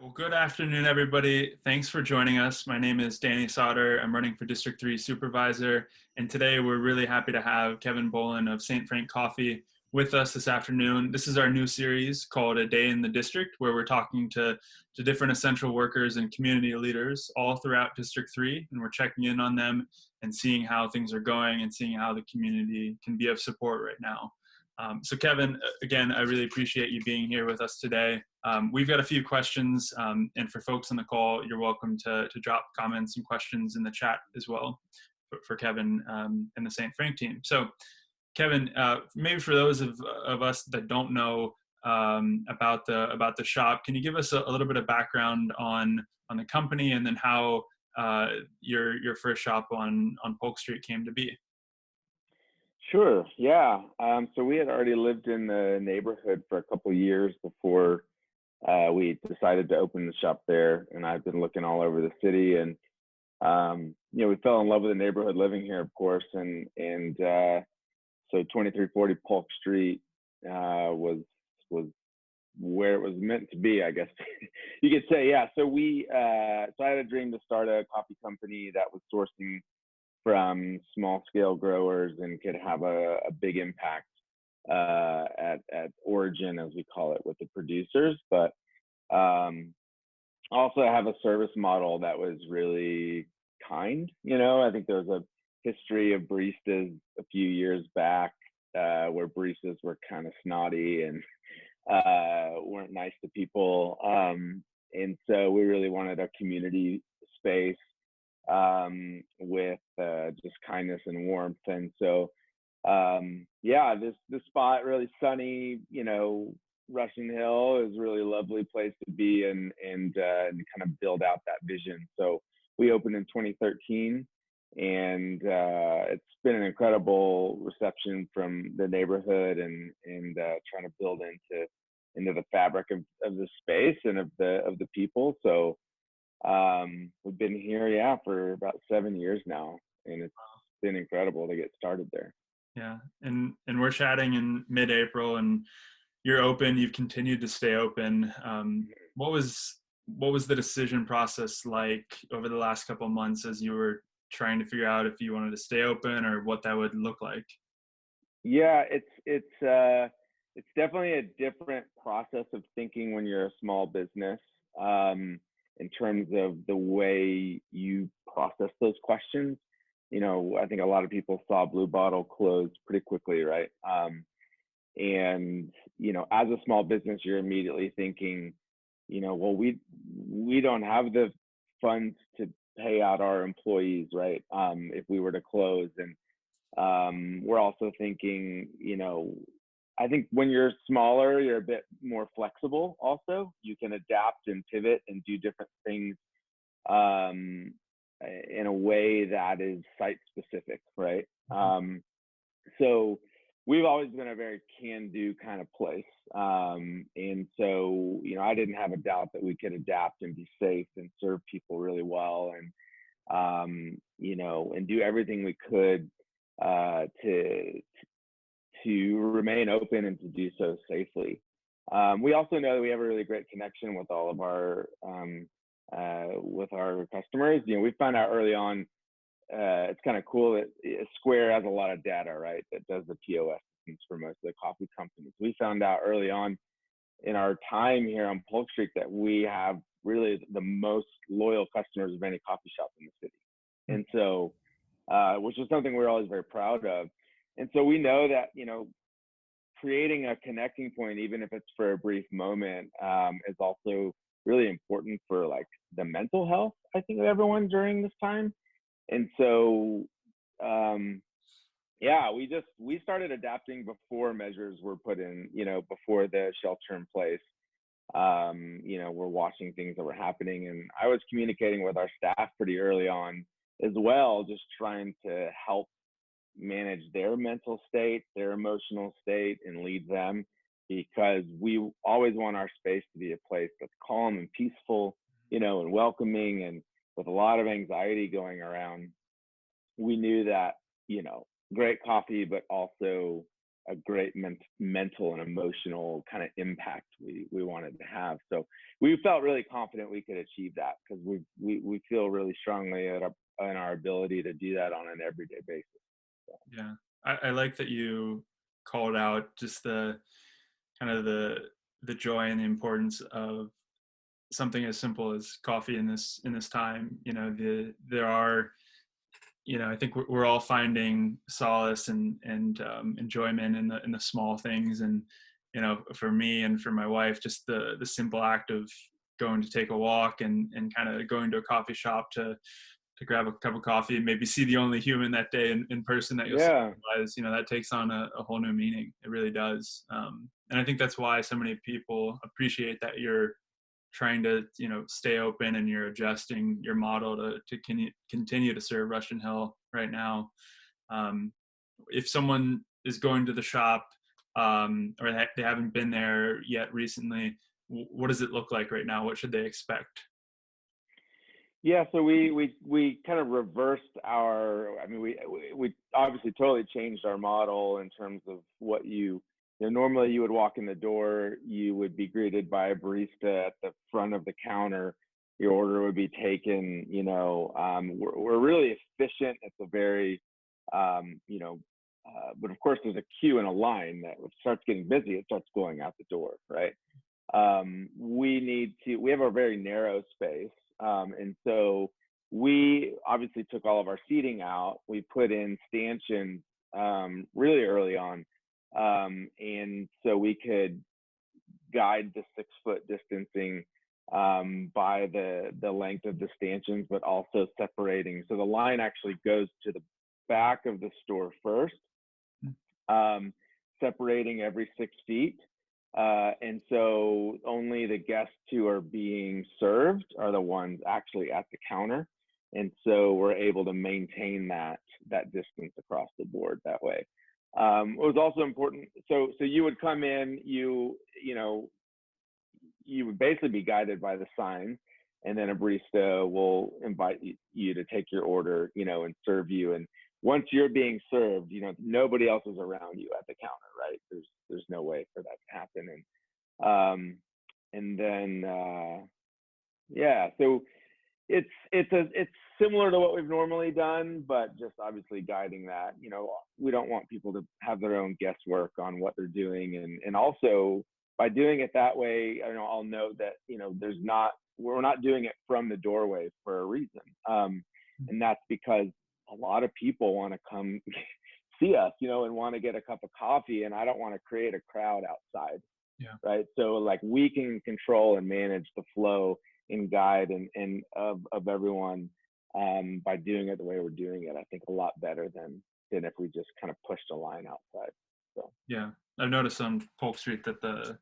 Well, good afternoon, everybody. Thanks for joining us. My name is Danny Sauter. I'm running for District 3 Supervisor. And today we're really happy to have Kevin Bohlin of St. Frank Coffee with us this afternoon. This is our new series called A Day in the District, where we're talking to different essential workers and community leaders all throughout District 3. And we're checking in on them and seeing how things are going and seeing how the community can be of support right now. So Kevin, again, I really appreciate you being here with us today. We've got a few questions, and for folks on the call, you're welcome to drop comments and questions in the chat as well for Kevin and the St. Frank team. So Kevin, maybe for those of us that don't know about the shop, can you give us a little bit of background on the company and then how your first shop on Polk Street came to be? Sure. Yeah. So we had already lived in the neighborhood for a couple of years before we decided to open the shop there. And I've been looking all over the city, and we fell in love with the neighborhood living here, of course. So 2340 Polk Street was where it was meant to be, I guess you could say. Yeah. So I had a dream to start a coffee company that was sourcing from small scale growers and could have a big impact at origin, as we call it, with the producers. But also have a service model that was really kind. I think there was a history of baristas a few years back where baristas were kind of snotty and weren't nice to people. And so we really wanted a community space with just kindness and warmth. And so this spot, really sunny, Russian Hill, is a really lovely place to be and kind of build out that vision. So we opened in 2013, and it's been an incredible reception from the neighborhood and trying to build into the fabric of the space and of the people. So we've been here, for about 7 years now, and it's been incredible to get started there. Yeah, and we're chatting in mid-April, and you're open. You've continued to stay open. What was the decision process like over the last couple of months as you were trying to figure out if you wanted to stay open or what that would look like? Yeah, it's definitely a different process of thinking when you're a small business. In terms of the way you process those questions. I think a lot of people saw Blue Bottle close pretty quickly, right? And as a small business, you're immediately thinking, well, we don't have the funds to pay out our employees, right? If we were to close. And we're also thinking, I think when you're smaller, you're a bit more flexible also. You can adapt and pivot and do different things in a way that is site specific, right? So we've always been a very can-do kind of place. And so, I didn't have a doubt that we could adapt and be safe and serve people really well and do everything we could to remain open and to do so safely. We also know that we have a really great connection with all of our customers. We found out early on, it's kind of cool that Square has a lot of data, right? That does the POS systems for most of the coffee companies. We found out early on in our time here on Polk Street that we have really the most loyal customers of any coffee shop in the city. And so, which is something we're always very proud of. And so we know that, creating a connecting point, even if it's for a brief moment, is also really important for like the mental health, I think, of everyone during this time. And so, we started adapting before measures were put in, before the shelter in place. We're watching things that were happening, and I was communicating with our staff pretty early on as well, just trying to help manage their mental state, their emotional state, and lead them, because we always want our space to be a place that's calm and peaceful, and welcoming. And with a lot of anxiety going around, we knew that, great coffee, but also a great mental and emotional kind of impact we wanted to have. So we felt really confident we could achieve that because we feel really strongly in our ability to do that on an everyday basis. So. Yeah, I like that you called out just the kind of the joy and the importance of something as simple as coffee in this time. You know, there are, you know, I think we're all finding solace and enjoyment in the small things. And, you know, for me and for my wife, just the simple act of going to take a walk and kind of going to a coffee shop to grab a cup of coffee and maybe see the only human that day in person that you'll see otherwise, you know, that takes on a whole new meaning. It really does. And I think that's why so many people appreciate that you're trying to, you know, stay open and you're adjusting your model to continue to serve Russian Hill right now. If someone is going to the shop or they haven't been there yet recently, what does it look like right now? What should they expect? Yeah, so we kind of reversed we obviously totally changed our model in terms of what normally you would walk in the door, you would be greeted by a barista at the front of the counter, your order would be taken, we're really efficient. It's a very, but of course there's a queue and a line that when it starts getting busy, it starts going out the door, right? We have a very narrow space. And so we obviously took all of our seating out. We put in stanchions really early on. And so we could guide the 6-foot distancing by the length of the stanchions, but also separating. So the line actually goes to the back of the store first, separating every 6 feet. And so only the guests who are being served are the ones actually at the counter. And so we're able to maintain that distance across the board that way. It was also important. So you would come in, you would basically be guided by the sign, and then a barista will invite you to take your order, and serve you. And once you're being served, nobody else is around you at the counter, right? There's no way for that to happen. And then so it's similar to what we've normally done, but just obviously guiding that. We don't want people to have their own guesswork on what they're doing, and also by doing it that way, I'll note that we're not doing it from the doorway for a reason, and that's because a lot of people want to come see us, and want to get a cup of coffee, and I don't want to create a crowd outside. Yeah. Right. So like we can control and manage the flow and guide and of everyone by doing it the way we're doing it. I think a lot better than if we just kind of pushed a line outside. So yeah, I've noticed on Polk Street that the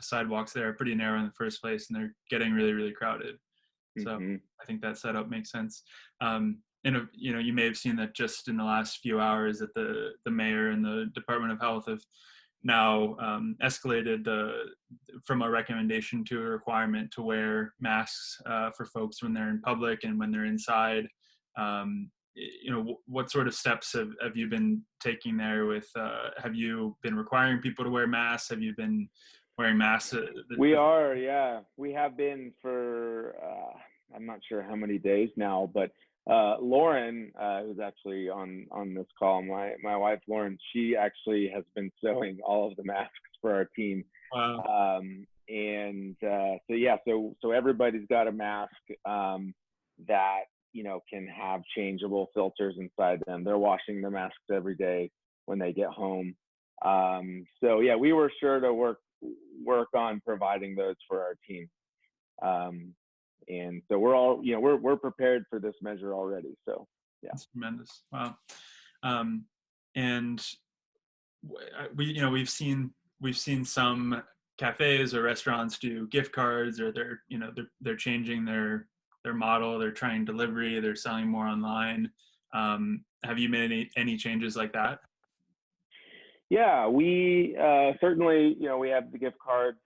sidewalks there are pretty narrow in the first place, and they're getting really, really crowded. So I think that setup makes sense. And you may have seen that just in the last few hours that the mayor and the Department of Health have now escalated from a recommendation to a requirement to wear masks for folks when they're in public and when they're inside. What sort of steps have you been taking there with, have you been requiring people to wear masks? Have you been wearing masks? We are, yeah. We have been for, I'm not sure how many days now, but Lauren, who's actually on this call, my wife Lauren, she actually has been sewing all of the masks for our team. Wow. So everybody's got a mask that can have changeable filters inside them. They're washing their masks every day when they get home. We were sure to work on providing those for our team. And so we're all, we're prepared for this measure already. So yeah, that's tremendous. Wow. And we've seen some cafes or restaurants do gift cards, or they're changing their model. They're trying delivery. They're selling more online. Have you made any changes like that? Yeah, we certainly, we have the gift cards.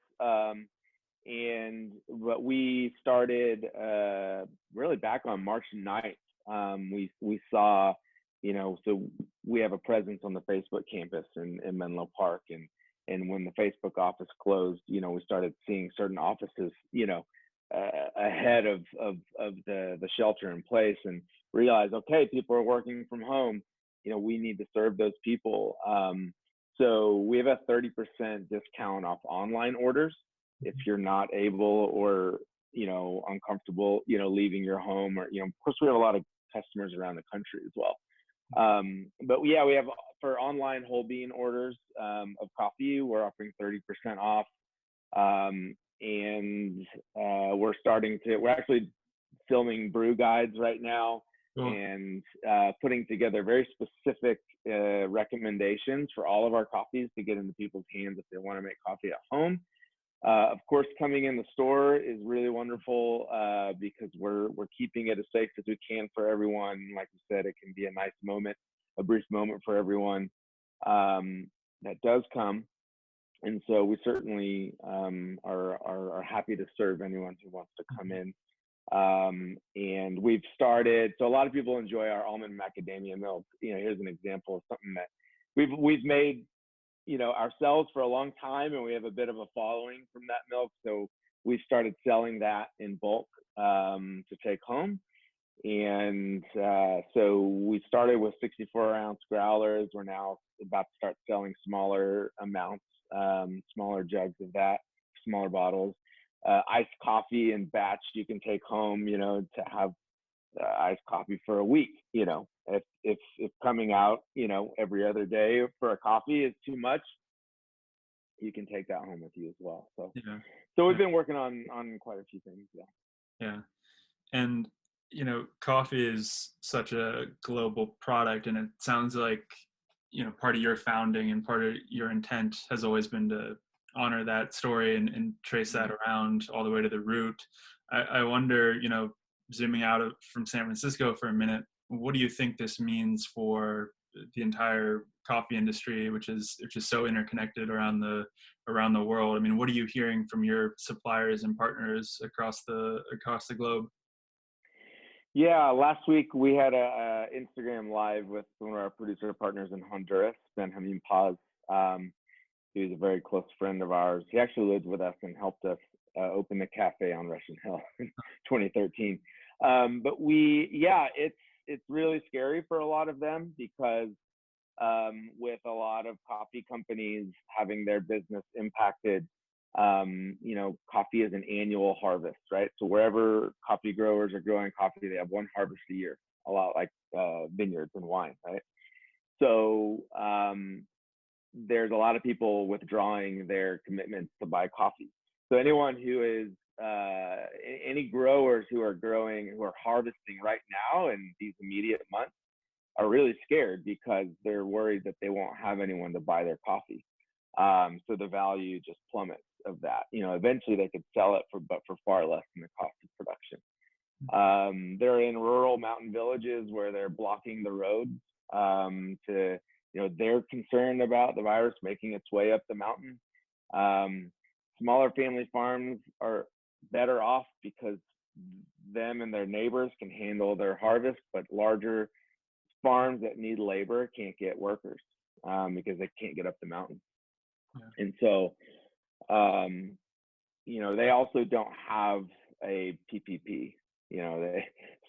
But we started really back on March 9th. We saw, so we have a presence on the Facebook campus in Menlo Park, and when the Facebook office closed, we started seeing certain offices, ahead of the shelter in place, and realized, okay, people are working from home. We need to serve those people. So we have a 30% discount off online orders if you're not able or uncomfortable, leaving your home, or of course we have a lot of customers around the country as well. But yeah, we have for online whole bean orders of coffee, we're offering 30% off. And we're actually filming brew guides right now. Cool. And putting together very specific recommendations for all of our coffees to get into people's hands if they want to make coffee at home. Of course, coming in the store is really wonderful because we're keeping it as safe as we can for everyone. Like you said, it can be a nice moment, a brief moment for everyone that does come. And so we certainly are happy to serve anyone who wants to come in. And we've started, so a lot of people enjoy our almond macadamia milk. Here's an example of something that we've made, ourselves for a long time, and we have a bit of a following from that milk. So we started selling that in bulk to take home. And so we started with 64-ounce growlers. We're now about to start selling smaller amounts, smaller jugs of that, smaller bottles. Iced coffee and batch you can take home, to have iced coffee for a week. If coming out, every other day for a coffee is too much, you can take that home with you as well. So, yeah. So we've been working on quite a few things. Yeah. Yeah. And, coffee is such a global product, and it sounds like, part of your founding and part of your intent has always been to honor that story and trace that around all the way to the root. I wonder, zooming out from San Francisco for a minute, what do you think this means for the entire coffee industry, which is so interconnected around the world? I mean, what are you hearing from your suppliers and partners across the globe? Yeah, last week we had a Instagram live with one of our producer partners in Honduras, Benjamin Paz. He's a very close friend of ours. He actually lived with us and helped us open the cafe on Russian Hill in 2013. But it's really scary for a lot of them because with a lot of coffee companies having their business impacted, coffee is an annual harvest, right? So wherever coffee growers are growing coffee, they have one harvest a year, a lot like vineyards and wine, right? So there's a lot of people withdrawing their commitments to buy coffee. So anyone who is, any growers who are harvesting right now in these immediate months are really scared because they're worried that they won't have anyone to buy their coffee. So the value just plummets of that. Eventually they could sell it for far less than the cost of production. They're in rural mountain villages where they're blocking the roads they're concerned about the virus making its way up the mountain. Smaller family farms are better off because them and their neighbors can handle their harvest, but larger farms that need labor can't get workers because they can't get up the mountain. Yeah. And so, they also don't have a PPP.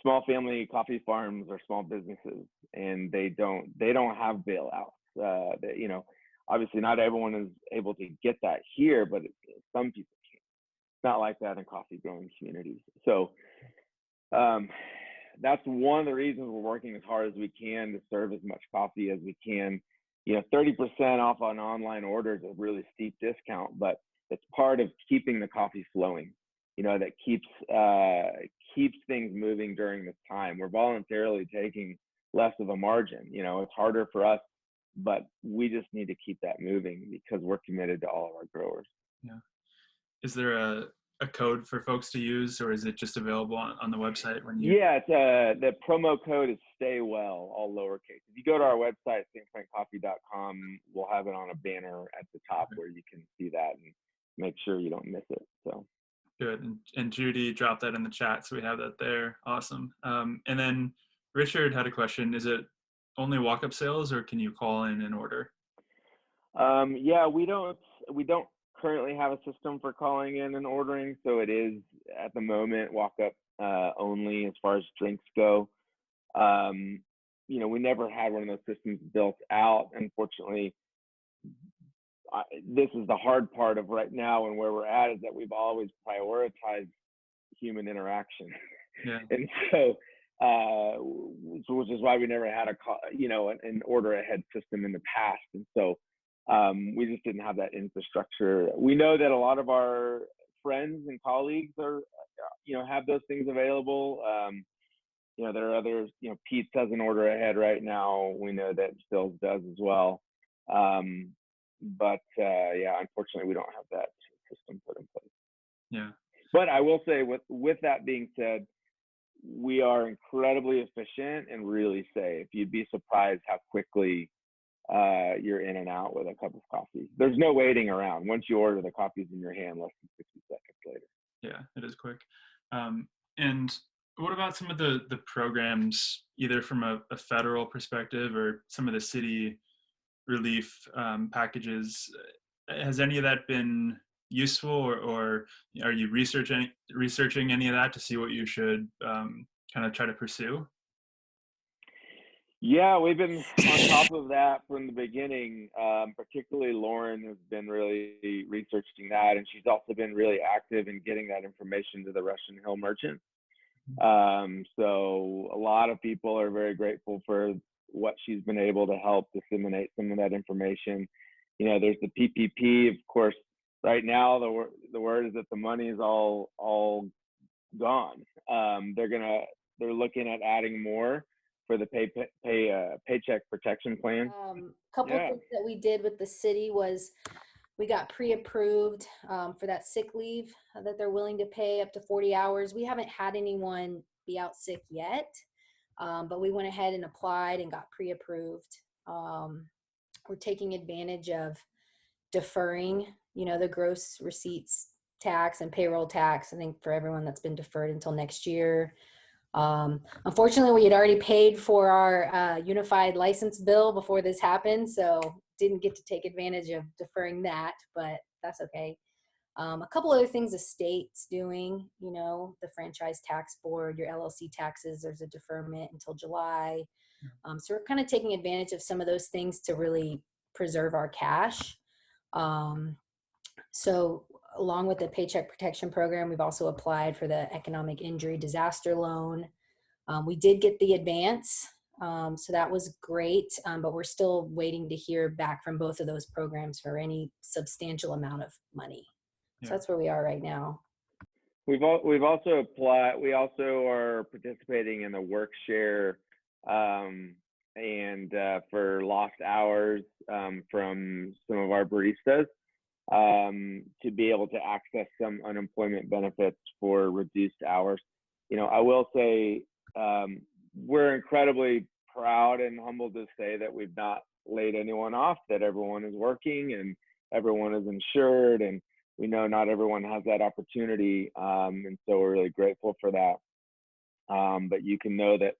Small family coffee farms are small businesses, and they don't have bailouts. Obviously not everyone is able to get that here, but some people can. It's not like that in coffee growing communities. So that's one of the reasons we're working as hard as we can to serve as much coffee as we can. 30% off on online orders is a really steep discount, but it's part of keeping the coffee flowing. That keeps things moving during this time. We're voluntarily taking less of a margin. It's harder for us, but we just need to keep that moving because we're committed to all of our growers. Yeah. Is there a code for folks to use, or is it just available on the website when you? Yeah, it's the promo code is Stay Well, all lowercase. If you go to our website, stfrankcoffee.com, we'll have it on a banner at the top where you can see that and make sure you don't miss it. So. Good. And Judy dropped that in the chat, so we have that there. Awesome. And then Richard had a question. Is it only walk-up sales, or can you call in and order? Yeah, we don't currently have a system for calling in and ordering, so it is at the moment walk up only as far as drinks go. Um, we never had one of those systems built out. Unfortunately, this is the hard part of right now and where we're at, is that we've always prioritized human interaction. Yeah. And so, which is why we never had an order ahead system in the past. And so, we just didn't have that infrastructure. We know that a lot of our friends and colleagues have those things available. There are others, Pete does an order ahead right now. We know that Stills does as well. But yeah, unfortunately, we don't have that system put in place. Yeah. But I will say, with that being said, we are incredibly efficient and really safe. You'd be surprised how quickly you're in and out with a cup of coffee. There's no waiting around. Once you order, the coffee's in your hand less than 60 seconds later. Yeah, it is quick. And what about some of the programs, either from a federal perspective or some of the city relief packages? Has any of that been useful, or are you researching any of that to see what you should kind of try to pursue? Yeah, we've been on top of that from the beginning. Particularly Lauren has been really researching that, and she's also been really active in getting that information to the Russian Hill merchants. So a lot of people are very grateful for what she's been able to help disseminate some of that information. There's the PPP, of course. Right now, the word is that the money is all gone. They're looking at adding more for the paycheck protection plan. Couple Yeah. things that we did with the city was we got pre-approved for that sick leave that they're willing to pay up to 40 hours. We haven't had anyone be out sick yet, but we went ahead and applied and got pre-approved. We're taking advantage of deferring, the gross receipts tax and payroll tax, I think, for everyone that's been deferred until next year. Unfortunately, we had already paid for our unified license bill before this happened, so didn't get to take advantage of deferring that, but that's okay. A couple other things the state's doing, the franchise tax board, your LLC taxes, there's a deferment until July. So we're kind of taking advantage of some of those things to really preserve our cash. So along with the Paycheck Protection Program, we've also applied for the Economic Injury Disaster Loan. We did get the advance, so that was great, but we're still waiting to hear back from both of those programs for any substantial amount of money. Yeah. So that's where we are right now. We've also applied. We also are participating in the work share, and for lost hours from some of our baristas, to be able to access some unemployment benefits for reduced hours. I will say, we're incredibly proud and humbled to say that we've not laid anyone off, that everyone is working and everyone is insured, and we know not everyone has that opportunity, and so we're really grateful for that. But you can know that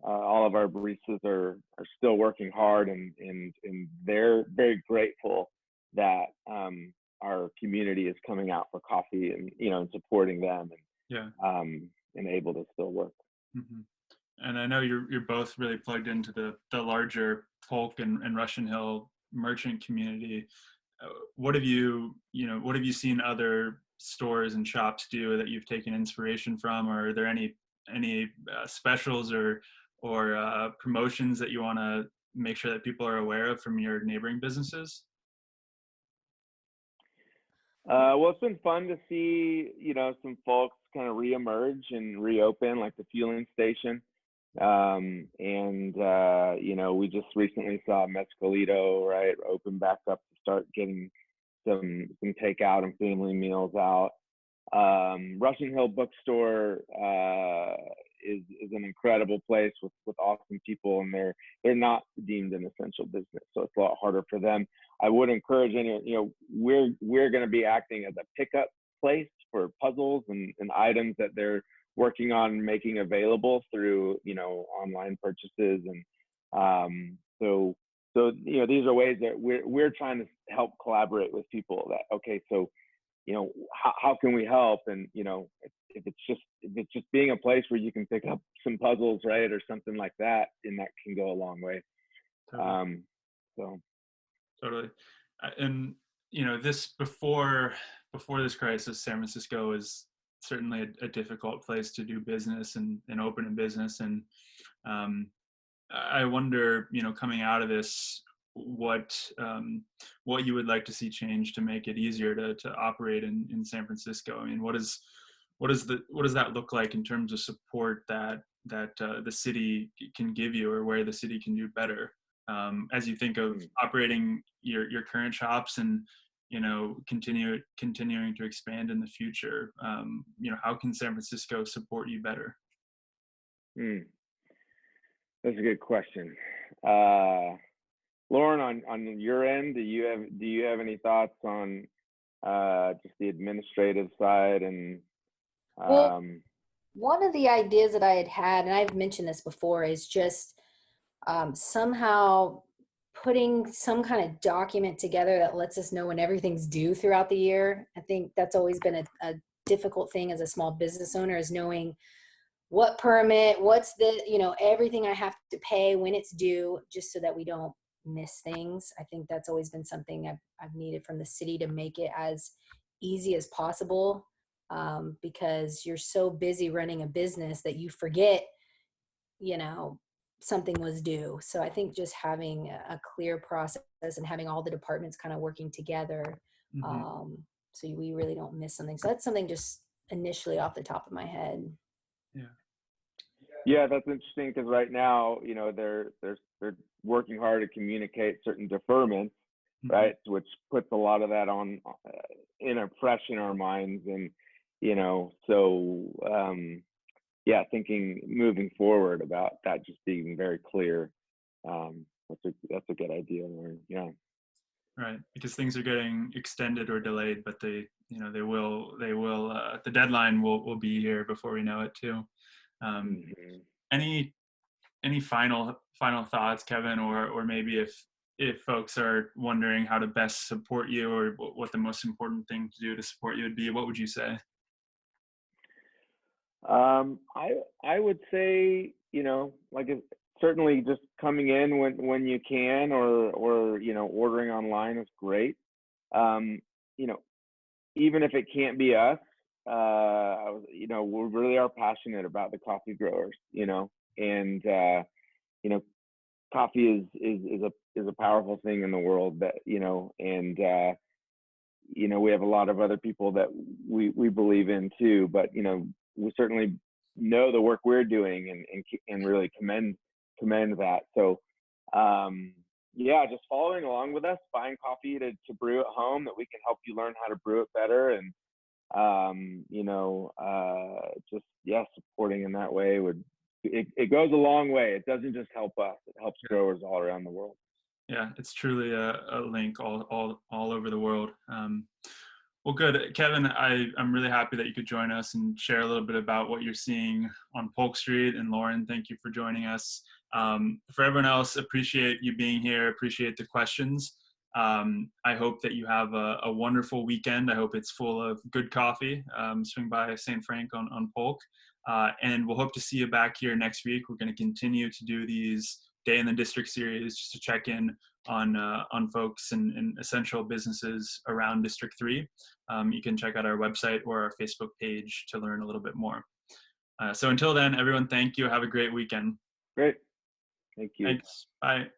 all of our baristas are still working hard, and they're very grateful that our community is coming out for coffee and supporting them, and able to still work. Mm-hmm. And I know you're both really plugged into the larger Polk and Russian Hill merchant community. What have you seen other stores and shops do that you've taken inspiration from, or are there any specials or promotions that you want to make sure that people are aware of from your neighboring businesses? Well, it's been fun to see, some folks kind of reemerge and reopen, like the fueling station. We just recently saw Mescalito, right, open back up to start getting some takeout and family meals out. Russian Hill Bookstore is an incredible place with awesome people, and they're not deemed an essential business, so it's a lot harder for them. I would encourage anyone, we're going to be acting as a pickup place for puzzles and items that they're working on making available through online purchases, and So these are ways that we're trying to help collaborate with people. That okay, so how can we help? And if it's just being a place where you can pick up some puzzles, right, or something like that, and that can go a long way. Totally. So Totally. And this before this crisis, San Francisco is certainly a difficult place to do business and open a business. And I wonder, coming out of this, what you would like to see change to make it easier to operate in San Francisco. I mean, what does that look like in terms of support that the city can give you, or where the city can do better, as you think of operating your current shops and continuing to expand in the future? How can San Francisco support you better? That's a good question. Lauren, on your end, do you have any thoughts on just the administrative side? And well, one of the ideas that I had, and I've mentioned this before, is just somehow putting some kind of document together that lets us know when everything's due throughout the year. I think that's always been a difficult thing as a small business owner, is knowing what permit, what's everything I have to pay, when it's due, just so that we don't miss things. I think that's always been something I've needed from the city, to make it as easy as possible, because you're so busy running a business that you forget, something was due. So I think just having a clear process and having all the departments kind of working together, so we really don't miss something. So that's something just initially off the top of my head. Yeah, that's interesting, because right now, they're working hard to communicate certain deferments, right, which puts a lot of that on fresh in our minds, and thinking moving forward about that just being very clear. That's a good idea, Lauren. Yeah. Right, because things are getting extended or delayed, but they will the deadline will be here before we know it too. Any final thoughts, Kevin, or maybe if folks are wondering how to best support you, or what the most important thing to do to support you would be, what would you say? I would say, certainly just coming in when you can, or ordering online is great. Even if it can't be us, we really are passionate about the coffee growers, and coffee is a powerful thing in the world, that and we have a lot of other people that we believe in too, but we certainly know the work we're doing, and really commend that. So just following along with us, buying coffee to brew at home, that we can help you learn how to brew it better, and supporting in that way it goes a long way. It doesn't just help us, it helps growers all around the world. Yeah, it's truly a link all over the world. Well, good. Kevin, I'm really happy that you could join us and share a little bit about what you're seeing on Polk Street. And Lauren, thank you for joining us. For everyone else, appreciate you being here, appreciate the questions. I hope that you have a wonderful weekend. I hope it's full of good coffee. Swing by St. Frank on Polk. And we'll hope to see you back here next week. We're going to continue to do these Day in the District series, just to check in on folks and essential businesses around District 3. You can check out our website or our Facebook page to learn a little bit more. So until then, everyone, thank you. Have a great weekend. Great. Thank you. Thanks. Bye.